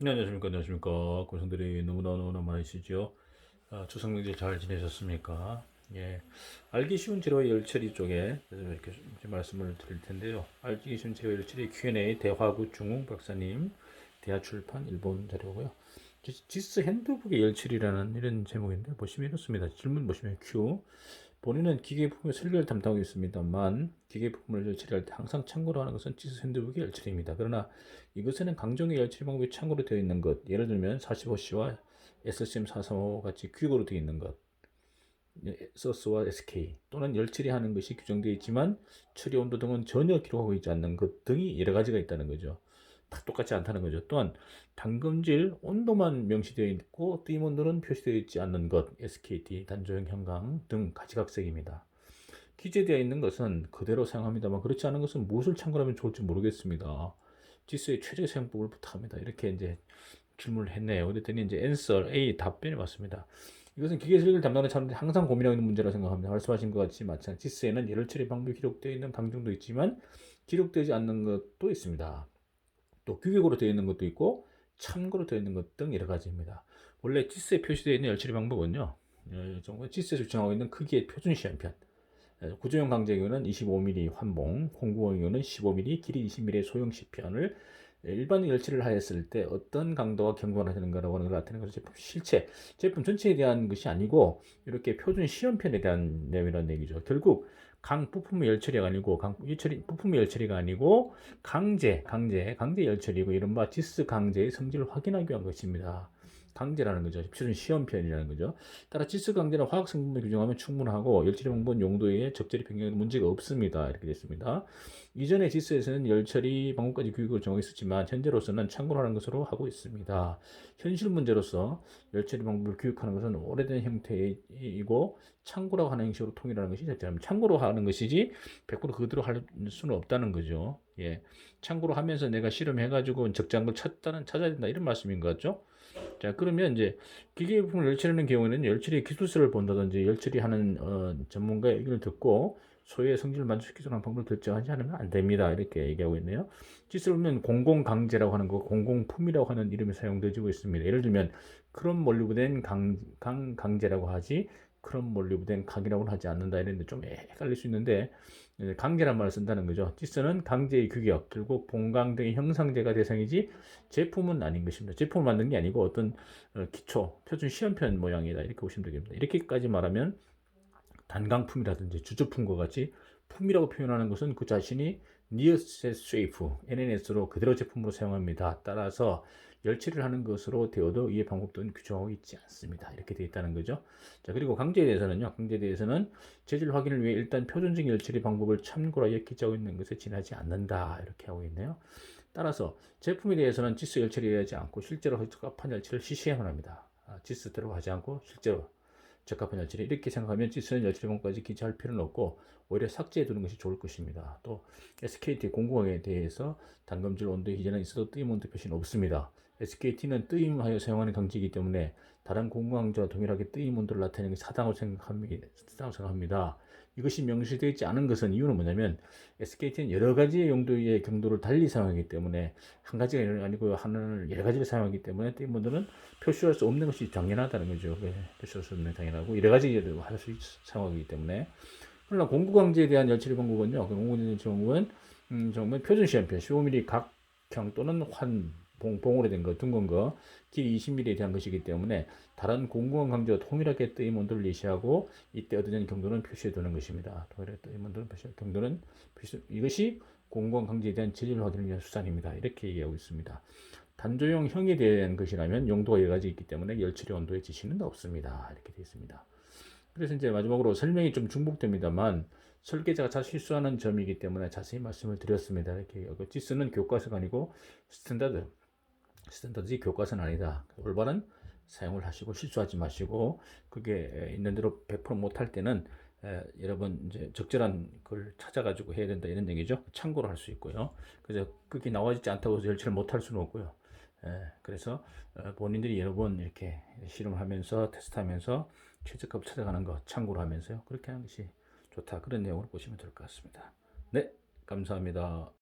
네, 안녕하십니까, 안녕하십니까. 고생들이 너무나 많으시죠. 추석 명절 잘 지내셨습니까? 예, 알기 쉬운 재료의 열처리 쪽에 그래서 이렇게 좀 말씀을 드릴 텐데요. 알기 쉬운 재료 열처리 Q&A 대화구 중웅 박사님, 대하출판 일본 자료고요. 지스 핸드북의 열처리라는 이런 제목인데 보시면 이렇습니다. 질문 보시면 Q. 본인은 기계부품의 설계를 담당하고 있습니다만 기계부품을 열처리할 때 항상 참고로 하는 것은 지스 핸드북의 열처리입니다. 그러나 이것에는 강정의 열처리 방법이 참고로 되어 있는 것, 예를 들면 45C와 SCM435 같이 규격으로 되어 있는 것, 소스와 SK 또는 열처리하는 것이 규정되어 있지만 처리 온도 등은 전혀 기록하고 있지 않는 것 등이 여러 가지가 있다는 거죠. 다 똑같지 않다는 거죠. 또한 담금질 온도만 명시되어 있고 뜨임 온도는 표시되어 있지 않는 것, SKT, 단조형 형광 등 가지각색입니다. 기재되어 있는 것은 그대로 사용합니다만 그렇지 않은 것은 무엇을 참고하면 좋을지 모르겠습니다. 지수의 최적 사용법을 부탁합니다. 이렇게 이제 질문을 했네요. 그랬더니 이제 answer A 답변이 왔습니다. 이것은 기계 설계를 담당하는 사람들이 항상 고민하고 있는 문제라고 생각합니다. 말씀하신 것 같이 마찬가지 지수에는 열혈 처리 방법이 기록되어 있는 강정도 있지만 기록되지 않는 것도 있습니다. 또 규격으로 되어 있는 것도 있고 참고로 되어 있는 것 등 여러 가지입니다. 원래 지스에 표시되어 있는 열처리 방법은요. 지스에서 주장하고 있는 크기의 표준 시험편. 구조형 강제기는 25mm 환봉, 공구형은 15mm, 길이 20mm의 소형 시편을 일반 열처리를 하였을 때 어떤 강도가 경고하는가라고 하는 걸 나타내는 것은 제품 전체에 대한 것이 아니고 이렇게 표준 시험편에 대한 내용이라는 얘기죠. 결국 강 부품의 열처리가 아니고 부품의 열처리가 아니고 강제 열처리고 이른바 지스 강제의 성질을 확인하기 위한 것입니다. 강제라는 거죠. 표준 시험편이라는 거죠. 따라 지스 강제는 화학 성분을 규정하면 충분하고 열처리 방법 용도에 적절히 변경해도 문제가 없습니다. 이렇게 됐습니다. 이전에 지스에서는 열처리 방법까지 교육을 정했었지만 현재로서는 참고로 하는 것으로 하고 있습니다. 현실 문제로서 열처리 방법을 교육하는 것은 오래된 형태이고 참고라고 하는 형식으로 통일하는 것이 적절합니다. 참고로 하는 것이지 100% 그대로 할 수는 없다는 거죠. 예. 참고로 하면서 내가 실험해가지고 적절한 걸 찾아야 된다 이런 말씀인 것 같죠? 자, 그러면 이제 기계 부품을 열처리하는 경우에는 열처리 기술서를 본다든지 열처리하는 전문가의 의견을 듣고 소유의 성질을 만족시킬 수 있는 방법을 결정하지 않으면 안 됩니다. 이렇게 얘기하고 있네요. 지수를 보면 공공강제라고 하는 거, 공공품이라고 하는 이름이 사용되고 있습니다. 예를 들면 크롬 몰리브덴 강제라고 하지 크롬 몰리브덴 강이라고는 하지 않는다 이랬는데 좀 헷갈릴 수 있는데 강제란 말을 쓴다는 거죠. 지스는 강제의 규격, 결국 본강 등의 형상제가 대상이지 제품은 아닌 것입니다. 제품을 만든 게 아니고 어떤 기초, 표준 시험편 모양이다 이렇게 보시면 되겠습니다. 이렇게까지 말하면 단강품이라든지 주조품과 같이 품이라고 표현하는 것은 그 자신이 nearest shape, NNS로 그대로 제품으로 사용합니다. 따라서 열처리를 하는 것으로 되어도 이의 방법 등은 규정하고 있지 않습니다. 이렇게 되어 있다는 거죠. 자, 그리고 강제에 대해서는요. 강제에 대해서는 재질 확인을 위해 일단 표준적 열처리 방법을 참고로 하여 기재하고 있는 것에 지나지 않는다. 이렇게 하고 있네요. 따라서 제품에 대해서는 지스 열처리를 하지 않고 실제로 적합한 열처리를 시시해만 합니다. 지스대로 하지 않고 실제로 적합한 열처리 이렇게 생각하면 지스는 열처리 방법까지 기재할 필요는 없고 오히려 삭제해 두는 것이 좋을 것입니다. 또 SKT 공구항에 대해서 단검질 온도의 기재는 있어도 뜨임 온도 표시는 없습니다. SKT는 뜨임하여 사용하는 강제이기 때문에 다른 공구항제와 동일하게 뜨임 온도를 나타내는 것이 사당하고 생각합니다. 이것이 명시되어 있지 않은 것은 이유는 뭐냐면 SKT는 여러 가지의 용도의 경도를 달리 사용하기 때문에 한 가지가 아니고 하나를 여러 가지를 사용하기 때문에 뜨임 온도는 표시할 수 없는 것이 당연하다는 거죠. 표시할 수 없는 게 당연하고 여러 가지를 할 수 사용하기 때문에 그러나 공구강제에 대한 열처리 방법은요. 공구강제 정은 표준 시험편 15mm 각형 또는 봉으로 된 거, 둥근 거, 길이 20mm에 대한 것이기 때문에 다른 공구원 강제와 동일하게 뜨임 온도를 예시하고 이때 얻어진 경도는 표시해 두는 것입니다. 동일하게 뜨임 온도는 경도는 이것이 공구원 강제에 대한 재질 확인을 위한 수단입니다. 이렇게 얘기하고 있습니다. 단조형 형에 대한 것이라면 용도가 여러 가지 있기 때문에 열처리 온도의 지시는 없습니다. 이렇게 되어 있습니다. 그래서 이제 마지막으로 설명이 좀 중복됩니다만 설계자가 잘 실수하는 점이기 때문에 자세히 말씀을 드렸습니다. 이렇게 지스는 교과서가 아니고 스탠다드 교과서는 아니다. 올바른 사용을 하시고 실수하지 마시고 그게 있는 대로 100% 못할 때는 여러분 이제 적절한 걸 찾아가지고 해야 된다 이런 얘기죠. 참고로 할 수 있고요. 그래서 그게 나와있지 않다고 해서 열처를 못할 수는 없고요. 그래서 본인들이 여러 번 이렇게 실험하면서 테스트하면서 최저값 찾아가는 거 참고로 하면서요. 그렇게 하는 것이 좋다. 그런 내용으로 보시면 될 것 같습니다. 네, 감사합니다.